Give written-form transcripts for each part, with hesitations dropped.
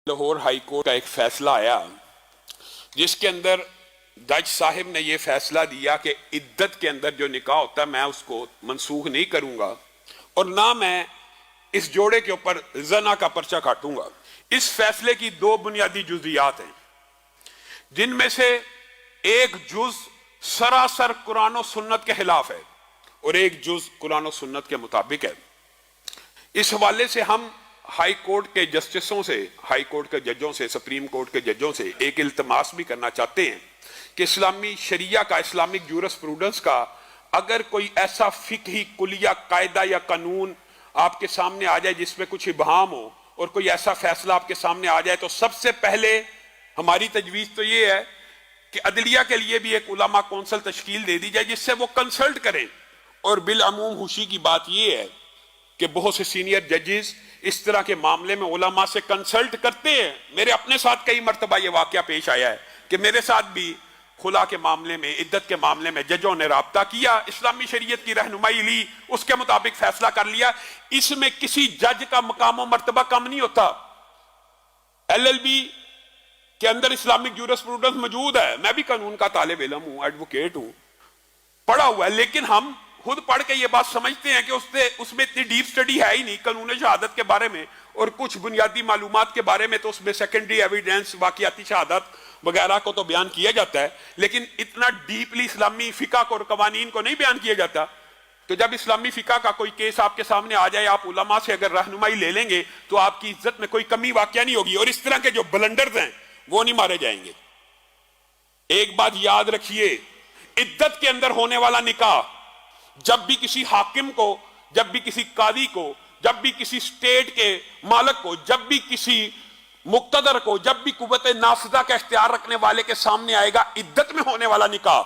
Lahore high court کا ایک فیصلہ آیا جس کے اندر جج صاحب نے یہ فیصلہ دیا کہ عدت کے اندر جو نکاح ہوتا ہے میں اس کو منسوخ نہیں کروں گا اور نہ میں اس جوڑے کے اوپر زنا کا پرچہ کاٹوں گا۔ اس فیصلے کی دو بنیادی جزئیات ہیں جن میں سے ایک جز سراسر قرآن و سنت کے خلاف ہے اور ایک جز قرآن و سنت کے مطابق ہے۔ اس حوالے سے ہم ہائی کورٹ کے جسٹسوں سے، ہائی کورٹ کے ججوں سے، سپریم کورٹ کے ججوں سے ایک التماس بھی کرنا چاہتے ہیں کہ اسلامی شریعہ کا، اسلامک جورس پروڈنس کا اگر کوئی ایسا فقہی کلیہ، قاعدہ یا قانون آپ کے سامنے آ جائے جس میں کچھ ابہام ہو اور کوئی ایسا فیصلہ آپ کے سامنے آ جائے تو سب سے پہلے ہماری تجویز تو یہ ہے کہ عدلیہ کے لیے بھی ایک علماء کونسل تشکیل دے دی جائے جس سے وہ کنسلٹ کریں۔ اور بالعموم خوشی کی بات یہ ہے کہ بہت سے سینئر ججز اس طرح کے معاملے میں علماء سے کنسلٹ کرتے ہیں۔ میرے اپنے ساتھ کئی مرتبہ یہ واقعہ پیش آیا ہے کہ میرے ساتھ بھی خلا کے معاملے میں، عدت کے معاملے میں ججوں نے رابطہ کیا، اسلامی شریعت کی رہنمائی لی، اس کے مطابق فیصلہ کر لیا۔ اس میں کسی جج کا مقام و مرتبہ کم نہیں ہوتا۔ LLB کے اندر اسلامک جورس پروڈنس موجود ہے، میں بھی قانون کا طالب علم ہوں، ایڈوکیٹ ہوں، پڑھا ہوا ہے، لیکن ہم خود پڑھ کے یہ بات سمجھتے ہیں کہ اس میں اتنی ڈیپ سٹڈی ہے ہی نہیں قانون شہادت کے بارے میں اور کچھ بنیادی معلومات کے بارے میں تو اس میں سیکنڈری ایویڈنس، واقعاتی شہادت وغیرہ کو تو بیان کیا جاتا ہے، لیکن اتنا ڈیپلی اسلامی فقہ کو اور قوانین کو نہیں بیان کیا جاتا۔ تو جب اسلامی فقہ کا کوئی کیس آپ کے سامنے آ جائے، آپ علماء سے اگر رہنمائی لے لیں گے تو آپ کی عزت میں کوئی کمی واقعہ نہیں ہوگی اور اس طرح کے جو بلنڈرز ہیں وہ نہیں مارے جائیں گے۔ ایک بات یاد رکھیے، عدت کے اندر ہونے والا نکاح جب بھی کسی حاکم کو، جب بھی کسی قاضی کو، جب بھی کسی سٹیٹ کے مالک کو، جب بھی کسی مقتدر کو، جب بھی قوت نافذہ کا اختیار رکھنے والے کے سامنے آئے گا عدت میں ہونے والا نکاح،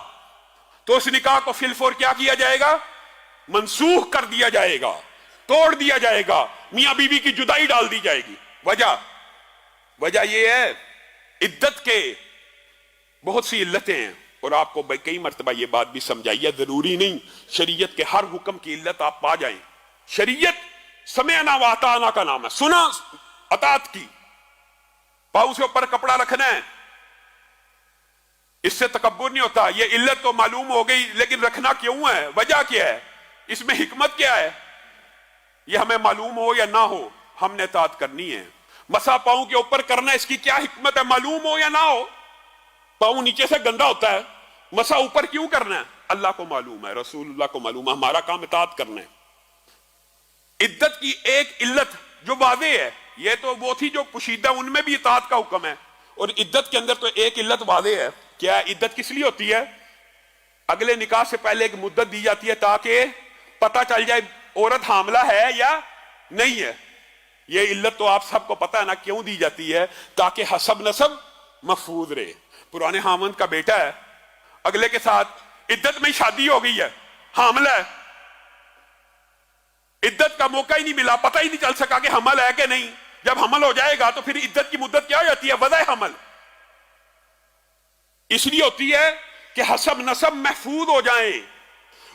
تو اس نکاح کو فی الفور کیا کیا جائے گا؟ منسوخ کر دیا جائے گا، توڑ دیا جائے گا، میاں بیوی کی جدائی ڈال دی جائے گی۔ وجہ یہ ہے عدت کے بہت سی علتیں ہیں اور آپ کو کئی مرتبہ یہ بات بھی سمجھائی ہے، ضروری نہیں شریعت کے ہر حکم کی علت آپ پا جائیں۔ شریعت سمعنا و اطعنا کا نام ہے، سنا اطاعت کی، پاؤں سے اوپر کپڑا رکھنا ہے، اس سے تکبر نہیں ہوتا۔ یہ علت تو معلوم ہو گئی، لیکن رکھنا کیوں ہے؟ وجہ کیا ہے؟ اس میں حکمت کیا ہے؟ یہ ہمیں معلوم ہو یا نہ ہو ہم نے اطاعت کرنی ہے۔ مسا پاؤں کے اوپر کرنا، اس کی کیا حکمت ہے؟ معلوم ہو یا نہ ہو، پاؤں نیچے سے گندا ہوتا ہے، مسا اوپر کیوں کرنا ہے؟ اللہ کو معلوم ہے، رسول اللہ کو معلوم ہے، ہمارا کام اطاعت کرنا ہے۔ عدت کی ایک علت جو واضح ہے، یہ تو وہ تھی جو پوشیدہ، ان میں بھی اطاعت کا حکم ہے، اور عدت کے اندر تو ایک علت واضح ہے۔ کیا عدت کس لیے ہوتی ہے؟ اگلے نکاح سے پہلے ایک مدت دی جاتی ہے تاکہ پتہ چل جائے عورت حاملہ ہے یا نہیں ہے۔ یہ علت تو آپ سب کو پتہ ہے نا کیوں دی جاتی ہے؟ تاکہ حسب نسب محفوظ رہے۔ پرانے حامد کا بیٹا ہے، اگلے کے ساتھ عدت میں شادی ہو گئی ہے، حاملہ ہے، عدت کا موقع ہی نہیں ملا، پتہ ہی نہیں چل سکا کہ حمل ہے کہ نہیں۔ جب حمل ہو جائے گا تو پھر عدت کی مدت کیا ہو جاتی ہے؟ وضع حمل۔ اس لیے ہوتی ہے کہ حسب نسب محفوظ ہو جائیں،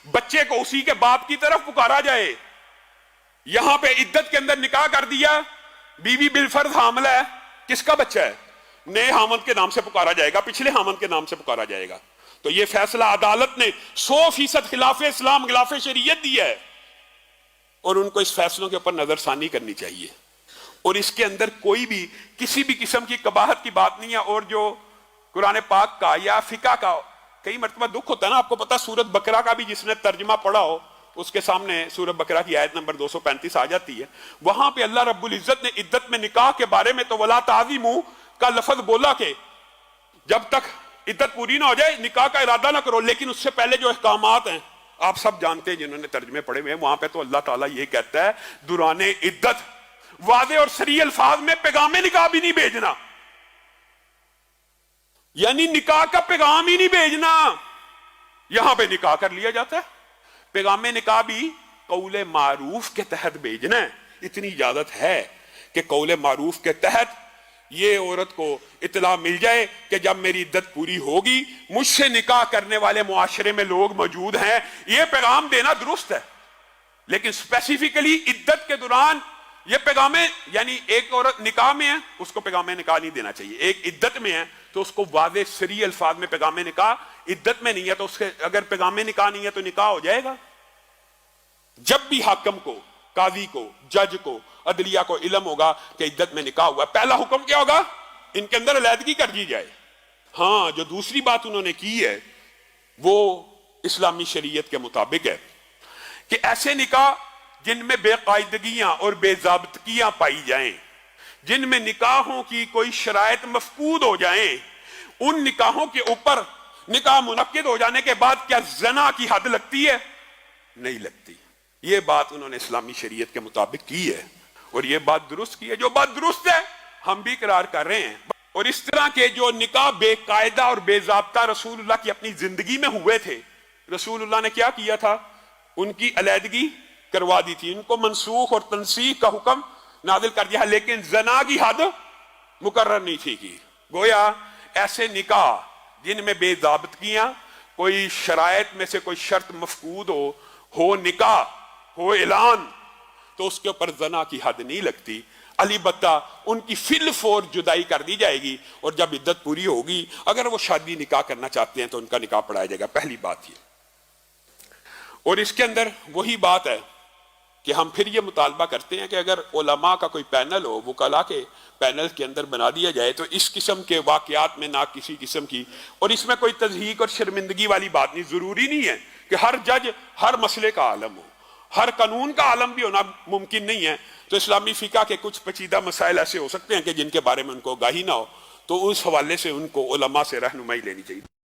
بچے کو اسی کے باپ کی طرف پکارا جائے۔ یہاں پہ عدت کے اندر نکاح کر دیا، بیوی بالفرض حاملہ ہے، کس کا بچہ ہے؟ نئے حامد کے نام سے پکارا جائے گا، پچھلے حامد کے نام سے پکارا جائے گا۔ تو یہ فیصلہ عدالت نے 100% خلاف اسلام، خلاف شریعت دی ہے، اور ان کو اس فیصلوں کے اوپر نظر ثانی کرنی چاہیے، اور اس کے اندر کوئی بھی کسی بھی قسم کی قباحت کی بات نہیں ہے۔ اور جو قرآن پاک کا یا فقہ کا کئی مرتبہ دکھ ہوتا ہے نا، آپ کو پتا سورت بقرہ کا بھی جس نے ترجمہ پڑھا ہو اس کے سامنے سورت بقرہ کی آیت نمبر 235 آ جاتی ہے، وہاں پہ اللہ رب العزت نے عدت میں نکاح کے بارے میں تو ولا تعظیموا کا لفظ بولا کہ جب تک عدت پوری نہ ہو جائے نکاح کا ارادہ نہ کرو، لیکن اس سے پہلے جو احکامات ہیں آپ سب جانتے ہیں جنہوں نے ترجمے پڑھے ہوئے ہیں، وہاں پہ تو اللہ تعالیٰ یہ کہتا ہے دوران عدت واضح اور صریح الفاظ میں پیغام نکاح بھی نہیں بھیجنا، یعنی نکاح کا پیغام ہی نہیں بھیجنا۔ یہاں پہ نکاح کر لیا جاتا ہے، پیغام نکاح بھی قول معروف کے تحت بھیجنا ہے۔ اتنی اجازت ہے کہ قول معروف کے تحت یہ عورت کو اطلاع مل جائے کہ جب میری عدت پوری ہوگی، مجھ سے نکاح کرنے والے معاشرے میں لوگ موجود ہیں، یہ پیغام دینا درست ہے، لیکن اسپیسیفکلی عدت کے دوران یہ پیغام یعنی ایک عورت نکاح میں ہے اس کو پیغام نکاح نہیں دینا چاہیے، ایک عدت میں ہے تو اس کو واضح صریح الفاظ میں پیغام نکاح، عدت میں نہیں ہے تو اس کے اگر پیغام نکاح نہیں ہے تو نکاح ہو جائے گا۔ جب بھی حاکم کو، قاضی کو، جج کو، عدلیہ کو علم ہوگا کہ عدت میں نکاح ہوا، پہلا حکم کیا ہوگا؟ ان کے اندر علیحدگی کر دی جائے۔ ہاں جو دوسری بات انہوں نے کی ہے وہ اسلامی شریعت کے مطابق ہے کہ ایسے نکاح جن میں بے قاعدگیاں اور بے ضابطگیاں پائی جائیں، جن میں نکاحوں کی کوئی شرائط مفقود ہو جائیں، ان نکاحوں کے اوپر نکاح منعقد ہو جانے کے بعد کیا زنا کی حد لگتی ہے؟ نہیں لگتی۔ یہ بات انہوں نے اسلامی شریعت کے مطابق کی ہے اور یہ بات درست کی ہے۔ جو بات درست ہے ہم بھی اقرار کر رہے ہیں۔ اور اس طرح کے جو نکاح بے قاعدہ اور بے ضابطہ رسول اللہ کی اپنی زندگی میں ہوئے تھے، رسول اللہ نے کیا کیا تھا؟ ان کی علیحدگی کروا دی تھی، ان کو منسوخ اور تنسیخ کا حکم نازل کر دیا، لیکن زنا کی حد مقرر نہیں تھی کی۔ گویا ایسے نکاح جن میں بے ضابطگیاں، کوئی شرائط میں سے کوئی شرط مفقود ہو نکاح ہو اعلان، تو اس کے اوپر زنا کی حد نہیں لگتی، البتہ ان کی فی الفور جدائی کر دی جائے گی، اور جب عدت پوری ہوگی اگر وہ شادی نکاح کرنا چاہتے ہیں تو ان کا نکاح پڑھایا جائے گا۔ پہلی بات یہ، اور اس کے اندر وہی بات ہے کہ ہم پھر یہ مطالبہ کرتے ہیں کہ اگر علماء کا کوئی پینل ہو، وکلاء کے پینل کے اندر بنا دیا جائے تو اس قسم کے واقعات میں نہ کسی قسم کی، اور اس میں کوئی تضحیق اور شرمندگی والی بات نہیں، ضروری نہیں ہے کہ ہر جج ہر مسئلے کا عالم ہو، ہر قانون کا عالم بھی ہونا ممکن نہیں ہے۔ تو اسلامی فقہ کے کچھ پیچیدہ مسائل ایسے ہو سکتے ہیں کہ جن کے بارے میں ان کو آگاہی نہ ہو، تو اس حوالے سے ان کو علماء سے رہنمائی لینی چاہیے۔